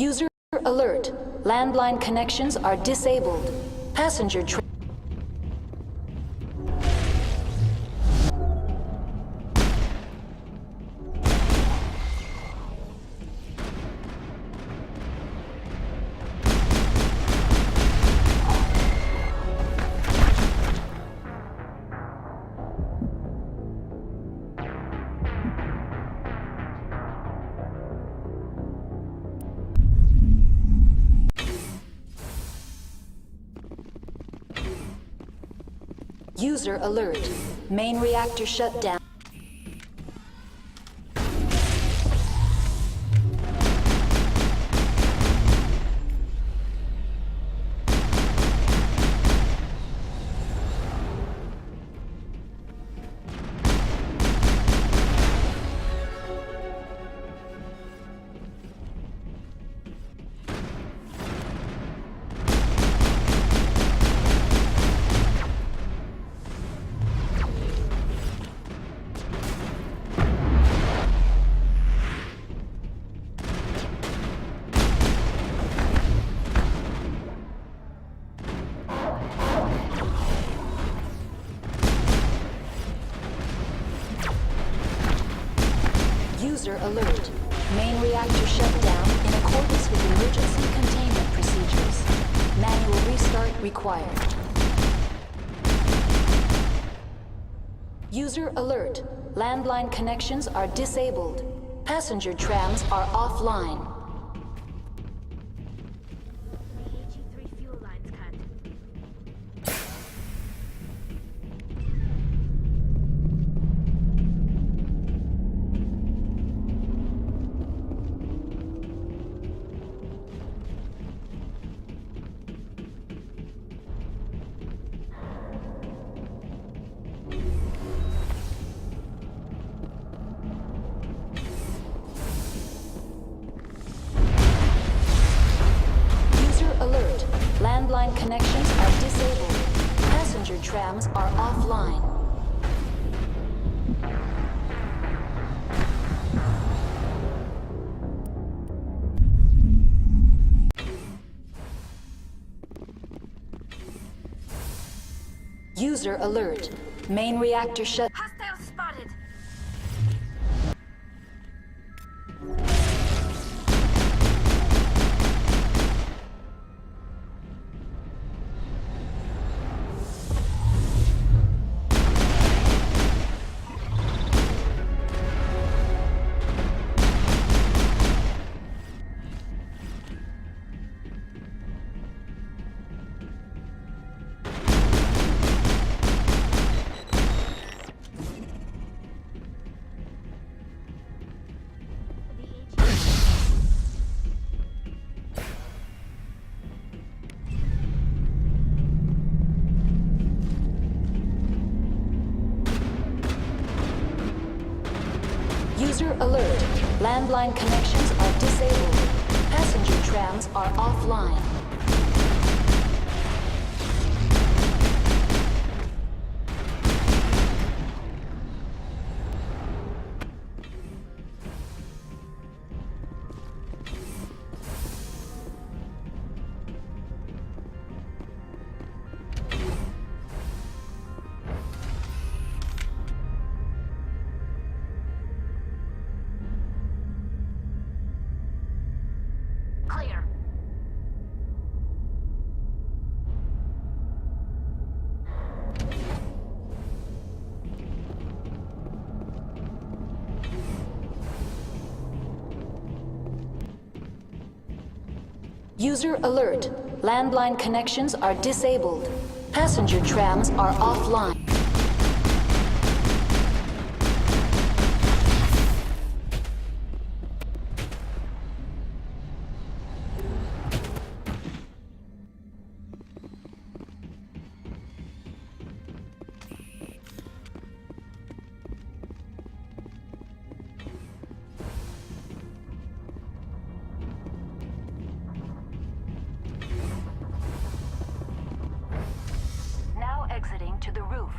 User alert. Landline connections are disabled. Passenger train. User alert. Main reactor shut down. User alert. Main reactor shut down in accordance with emergency containment procedures. Manual restart required. User alert. Landline connections are disabled. Passenger trams are offline. Landline connections are disabled. Passenger trams are offline. User alert. Main reactor shut. Hostile spotted. User alert. Landline connections are disabled. Passenger trams are offline. Clear. User alert. Landline connections are disabled. Passenger trams are offline. Now exiting to the roof.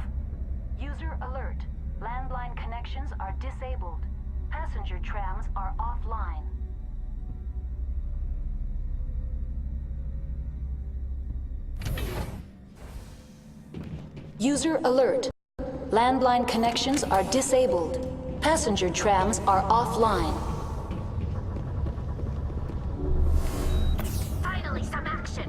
User alert. Landline connections are disabled. Passenger trams are offline. Finally, some action.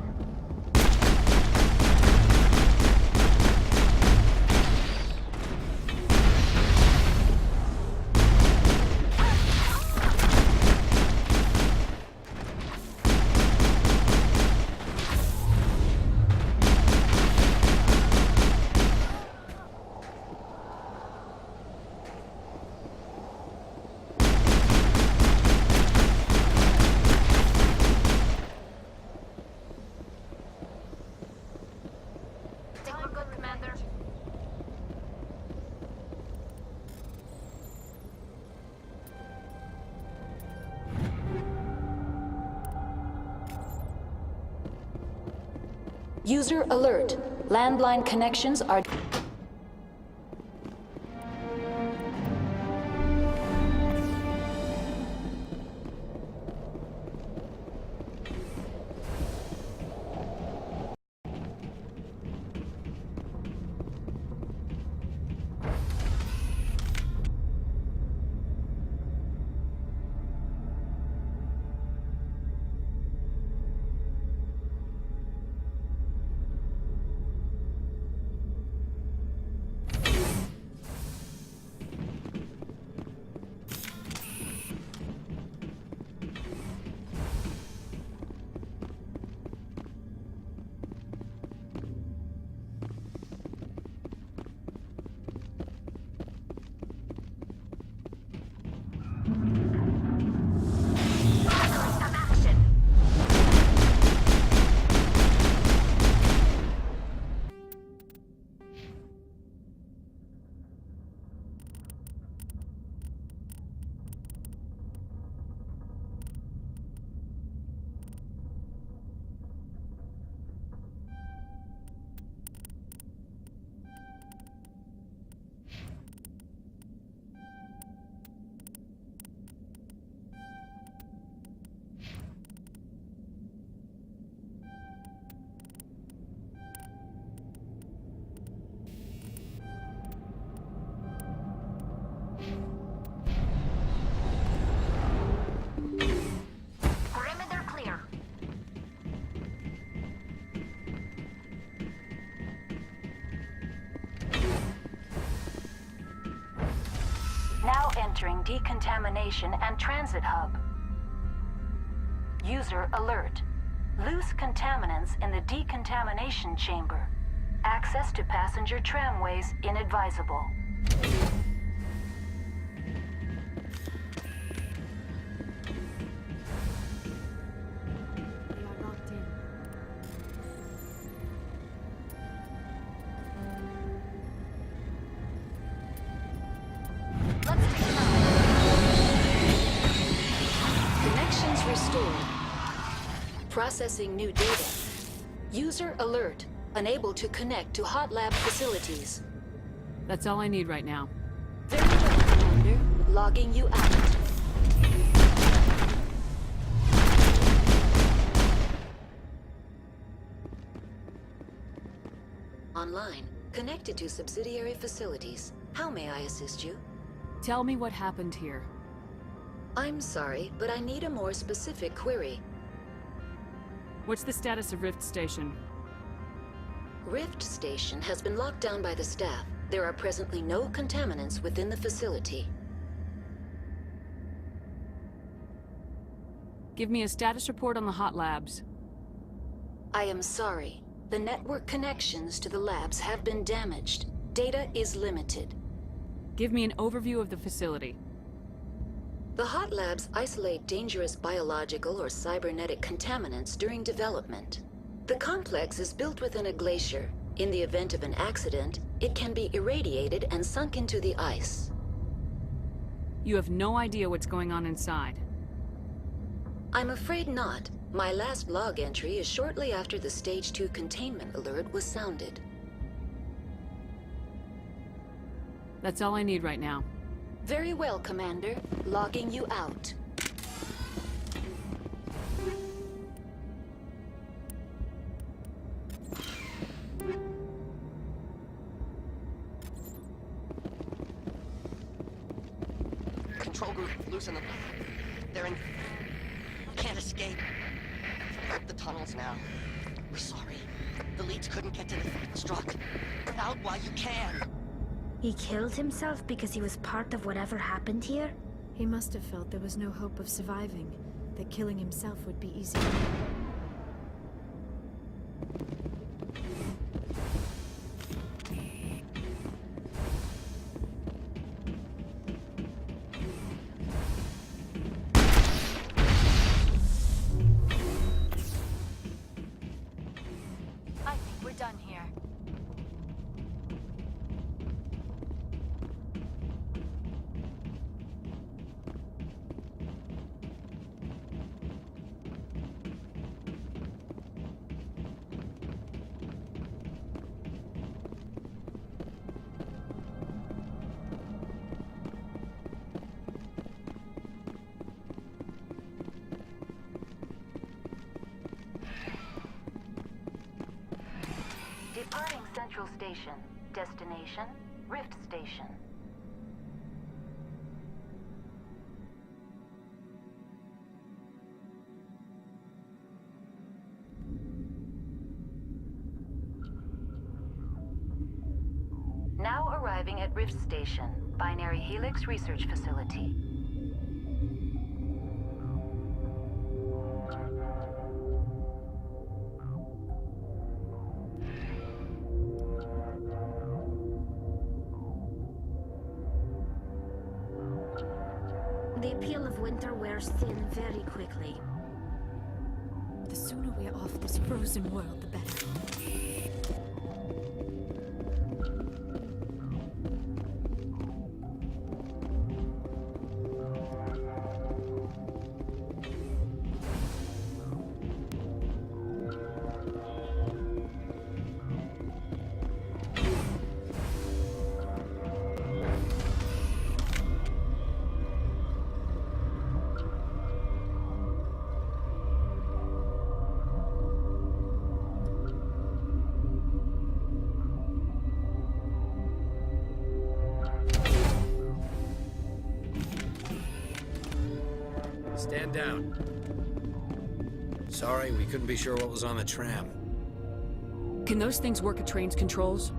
User alert. Landline connections are... Perimeter clear. Now entering decontamination and transit hub. User alert. Loose contaminants in the decontamination chamber. Access to passenger tramways inadvisable. Connections restored. Processing new data. User alert. Unable to connect to hot lab facilities. That's all I need right now. Very well, Commander. Logging you out. Online. Connected to subsidiary facilities. How may I assist you? Tell me what happened here. I'm sorry, but I need a more specific query. What's the status of Rift Station? Rift Station has been locked down by the staff. There are presently no contaminants within the facility. Give me a status report on the hot labs. I am sorry. The network connections to the labs have been damaged. Data is limited. Give me an overview of the facility. The hot labs isolate dangerous biological or cybernetic contaminants during development. The complex is built within a glacier. In the event of an accident, it can be irradiated and sunk into the ice. You have no idea what's going on inside. I'm afraid not. My last log entry is shortly after the Stage 2 containment alert was sounded. That's all I need right now. Very well, Commander. Logging you out. control group loosen them. They're in... Can't escape. The tunnels now. We're sorry. The leads couldn't get to the struck. Get out while you can. He killed himself because he was part of whatever happened here? He must have felt there was no hope of surviving, that killing himself would be easier. I think we're done here. Departing Central Station. Destination, Rift Station. Now arriving at Rift Station, Binary Helix Research Facility. The appeal of winter wears thin very quickly. The sooner we're off this frozen world, the better. Stand down. Sorry, we couldn't be sure what was on the tram. Can those things work at train's controls?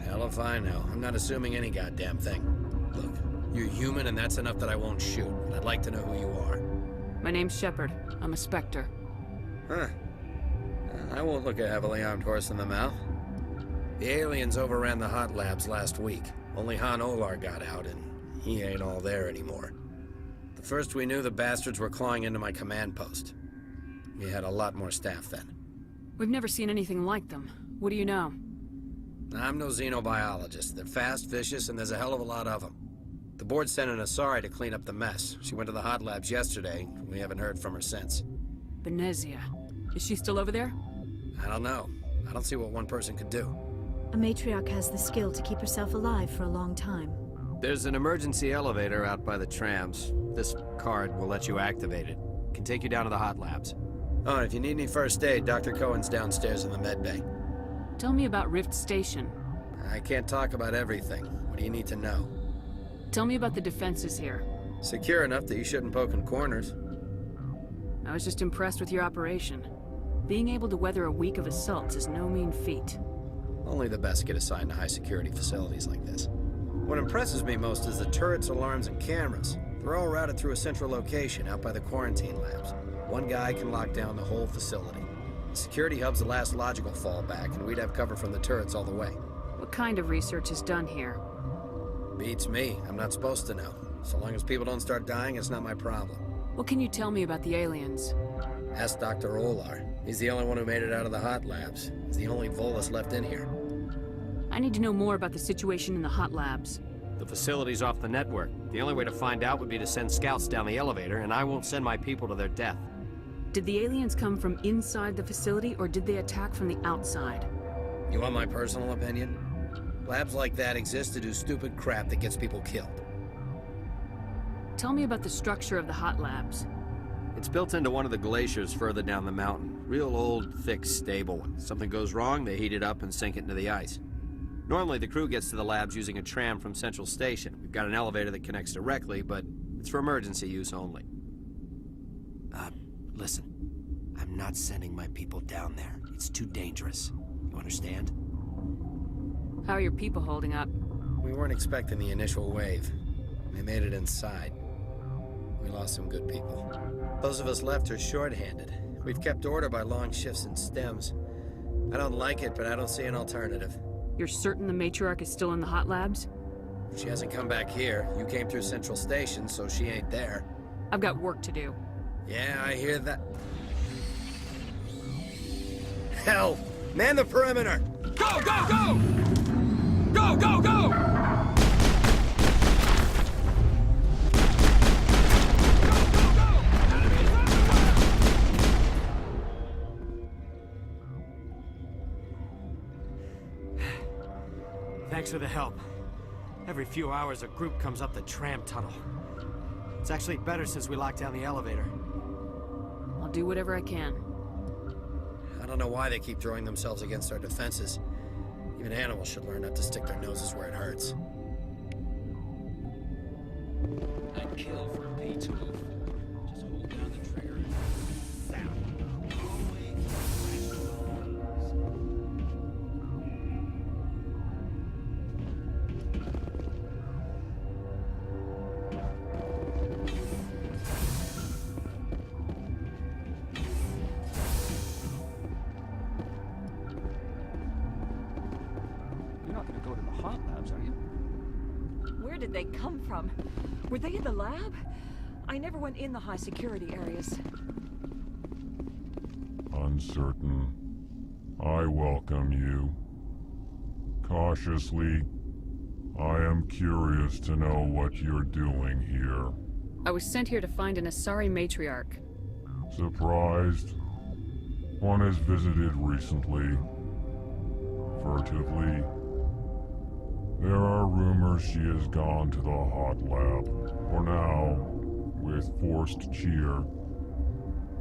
Hell if I know. I'm not assuming any goddamn thing. Look, you're human and that's enough that I won't shoot. But I'd like to know who you are. My name's Shepard. I'm a Spectre. Huh. I won't look a heavily armed horse in the mouth. The aliens overran the hot labs last week. Only Han Olar got out, and he ain't all there anymore. The first we knew, the bastards were clawing into my command post. We had a lot more staff then. We've never seen anything like them. What do you know? I'm no xenobiologist. They're fast, vicious, and there's a hell of a lot of them. The board sent an Asari to clean up the mess. She went to the hot labs yesterday. We haven't heard from her since. Benezia. Is she still over there? I don't know. I don't see what one person could do. A matriarch has the skill to keep herself alive for a long time. There's an emergency elevator out by the trams. This card will let you activate it. Can take you down to the hot labs. Oh, and if you need any first aid, Dr. Cohen's downstairs in the med bay. Tell me about Rift Station. I can't talk about everything. What do you need to know? Tell me about the defenses here. Secure enough that you shouldn't poke in corners. I was just impressed with your operation. Being able to weather a week of assaults is no mean feat. Only the best get assigned to high-security facilities like this. What impresses me most is the turrets, alarms, and cameras. They're all routed through a central location out by the quarantine labs. One guy can lock down the whole facility. The security hub's the last logical fallback, and we'd have cover from the turrets all the way. What kind of research is done here? Beats me. I'm not supposed to know. So long as people don't start dying, it's not my problem. What can you tell me about the aliens? Ask Dr. Olar. He's the only one who made it out of the hot labs. He's the only Volus left in here. I need to know more about the situation in the hot labs. The facility's off the network. The only way to find out would be to send scouts down the elevator, and I won't send my people to their death. Did the aliens come from inside the facility, or did they attack from the outside? You want my personal opinion? Labs like that exist to do stupid crap that gets people killed. Tell me about the structure of the hot labs. It's built into one of the glaciers further down the mountain. Real old, thick, stable one. Something goes wrong, they heat it up and sink it into the ice. Normally, the crew gets to the labs using a tram from Central Station. We've got an elevator that connects directly, but It's for emergency use only. Listen. I'm not sending my people down there. It's too dangerous. You understand? How are your people holding up? We weren't expecting the initial wave. They made it inside. We lost some good people. Those of us left are short-handed. We've kept order by long shifts and stems. I don't like it, but I don't see an alternative. You're certain the matriarch is still in the hot labs? She hasn't come back here. You came through Central Station, so she ain't there. I've got work to do. Yeah, I hear that. Hell! Man the perimeter! Go, go, go! Go, go, go! Thanks for the help. Every few hours, a group comes up the tram tunnel. It's actually better since we locked down the elevator. I'll do whatever I can. I don't know why they keep throwing themselves against our defenses. Even animals should learn not to stick their noses where it hurts. I'd kill for a P2. Just hold down the trigger and zap. You're not going to go to the hot labs, are you? Where did they come from? Were they in the lab? I never went in the high security areas. Uncertain. I welcome you. Cautiously, I am curious to know what you're doing here. I was sent here to find an Asari matriarch. Surprised? One has visited recently. Furtively. There are rumors she has gone to the hot lab. For now, with forced cheer,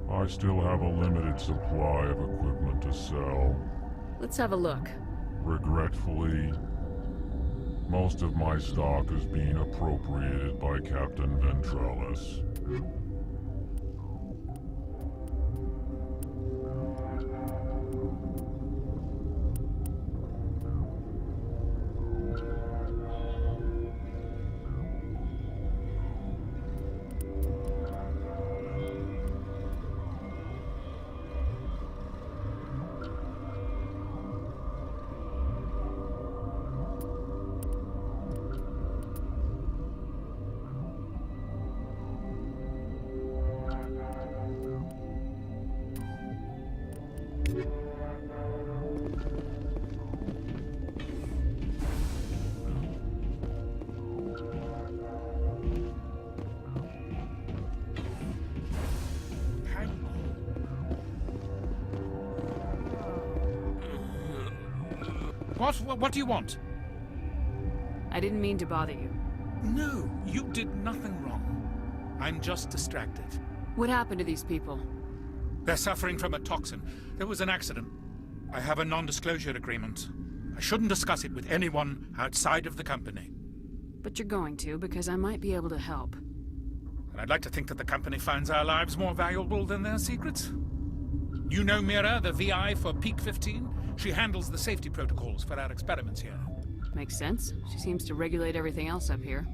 I still have a limited supply of equipment to sell. Let's have a look. Regretfully, most of my stock is being appropriated by Captain Ventralis. What do you want? I didn't mean to bother you. No, you did nothing wrong. I'm just distracted. What happened to these people? They're suffering from a toxin. There was an accident. I have a non-disclosure agreement. I shouldn't discuss it with anyone outside of the company. But you're going to, because I might be able to help. And I'd like to think that the company finds our lives more valuable than their secrets. You know Mira, the VI for Peak 15? She handles the safety protocols for our experiments here. Makes sense. She seems to regulate everything else up here.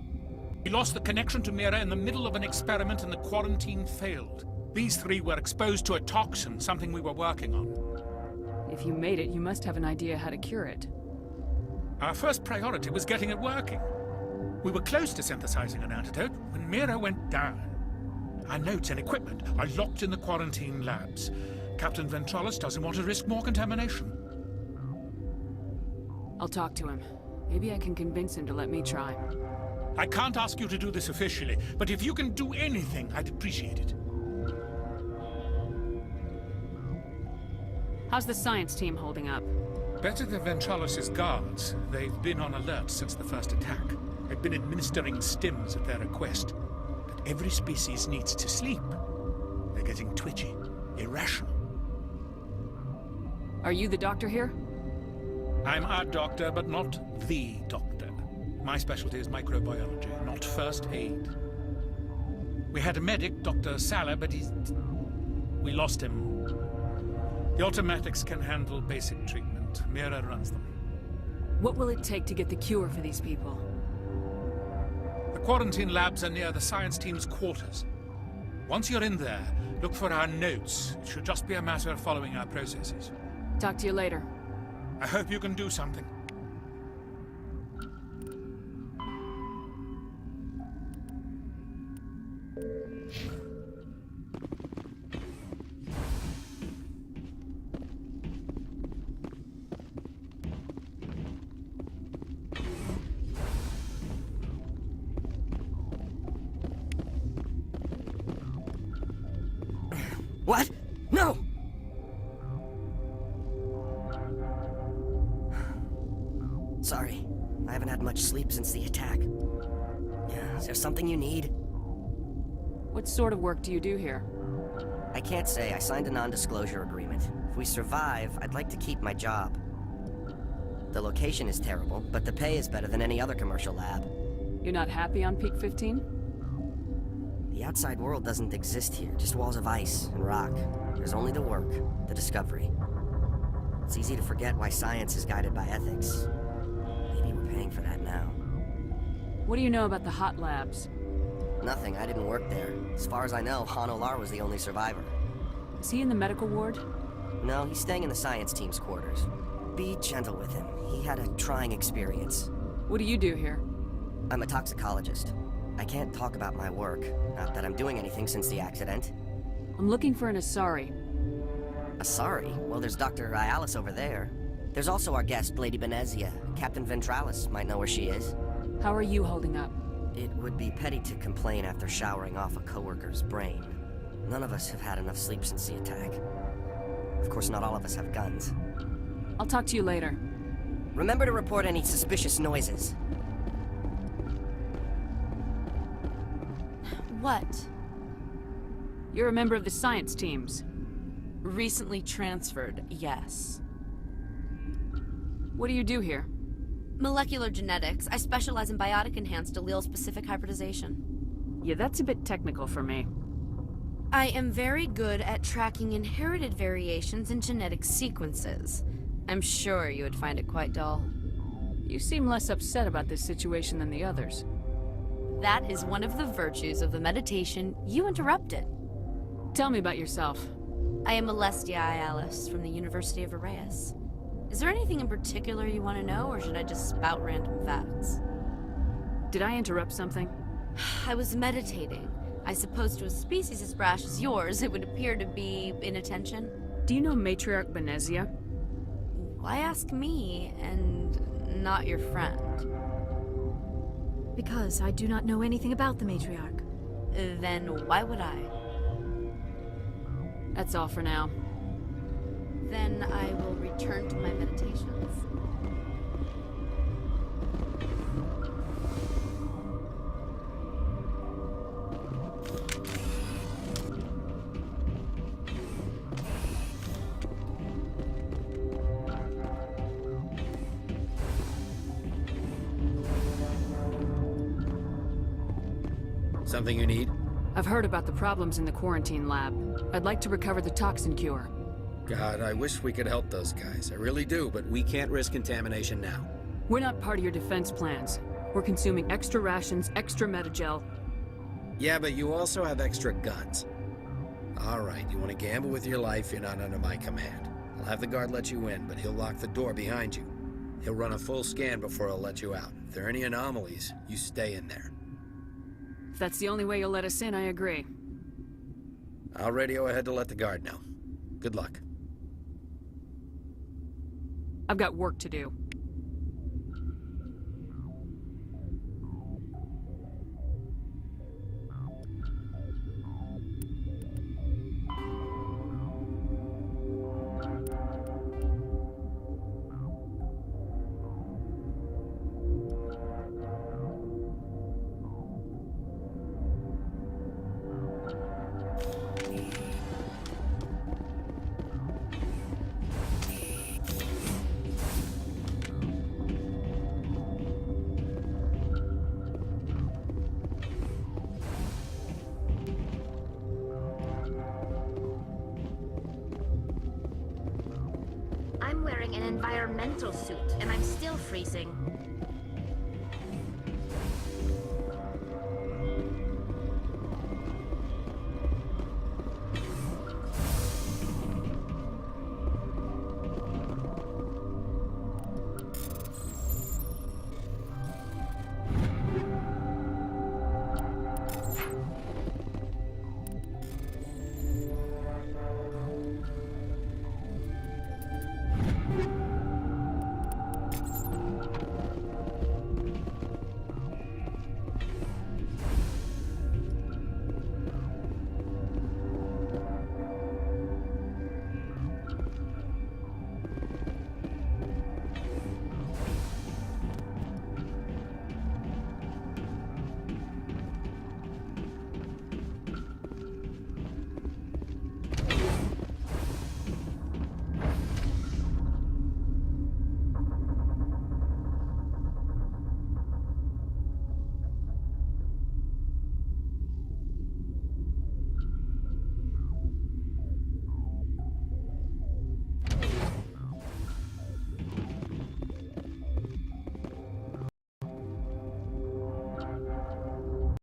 We lost the connection to Mira in the middle of an experiment and the quarantine failed. These three were exposed to a toxin, something we were working on. If you made it, you must have an idea how to cure it. Our first priority was getting it working. We were close to synthesizing an antidote when Mira went down. Our notes and equipment are locked in the quarantine labs. Captain Ventralis doesn't want to risk more contamination. I'll talk to him. Maybe I can convince him to let me try. I can't ask you to do this officially, but if you can do anything, I'd appreciate it. How's the science team holding up? Better than Ventralis' guards. They've been on alert since the first attack. They've been administering stims at their request. But every species needs to sleep. They're getting twitchy, irrational. Are you the doctor here? I'm a doctor, but not the doctor. My specialty is microbiology, not first aid. We had a medic, Dr. Salah, but we lost him. The automatics can handle basic treatment. Mira runs them. What will it take to get the cure for these people? The quarantine labs are near the science team's quarters. Once you're in there, look for our notes. It should just be a matter of following our processes. Talk to you later. I hope you can do something. What? No! Sorry. I haven't had much sleep since the attack. Yeah, is there something you need? What sort of work do you do here? I can't say. I signed a non-disclosure agreement. If we survive, I'd like to keep my job. The location is terrible, but the pay is better than any other commercial lab. You're not happy on Peak 15? The outside world doesn't exist here, just walls of ice and rock. There's only the work, the discovery. It's easy to forget why science is guided by ethics. Maybe we're paying for that now. What do you know about the hot labs? Nothing, I didn't work there. As far as I know, Han Olar was the only survivor. Is he in the medical ward? No, he's staying in the science team's quarters. Be gentle with him. He had a trying experience. What do you do here? I'm a toxicologist. I can't talk about my work. Not that I'm doing anything since the accident. I'm looking for an Asari. Asari? Well, there's Dr. Ayalis over there. There's also our guest, Lady Benezia. Captain Ventralis might know where she is. How are you holding up? It would be petty to complain after showering off a coworker's brain. None of us have had enough sleep since the attack. Of course, not all of us have guns. I'll talk to you later. Remember to report any suspicious noises. What? You're a member of the science teams. Recently transferred, yes. What do you do here? Molecular genetics. I specialize in biotic-enhanced allele-specific hybridization. Yeah, that's a bit technical for me. I am very good at tracking inherited variations in genetic sequences. I'm sure you would find it quite dull. You seem less upset about this situation than the others. That is one of the virtues of the meditation you interrupted. Tell me about yourself. I am Alestia Ayalis from the University of Arraeus. Is there anything in particular you want to know, or should I just spout random facts? Did I interrupt something? I was meditating. I suppose to a species as brash as yours, it would appear to be inattention. Do you know Matriarch Benezia? Why ask me, and not your friend? Because I do not know anything about the Matriarch. Then why would I? That's all for now. Then I will return to my meditations. Something you need? I've heard about the problems in the quarantine lab. I'd like to recover the toxin cure. God, I wish we could help those guys. I really do, but we can't risk contamination now. We're not part of your defense plans. We're consuming extra rations, extra metagel. Yeah, but you also have extra guns. All right, you want to gamble with your life, you're not under my command. I'll have the guard let you in, but he'll lock the door behind you. He'll run a full scan before he'll let you out. If there are any anomalies, you stay in there. If that's the only way you'll let us in, I agree. I'll radio ahead to let the guard know. Good luck. I've got work to do. wearing an environmental suit, and I'm still freezing.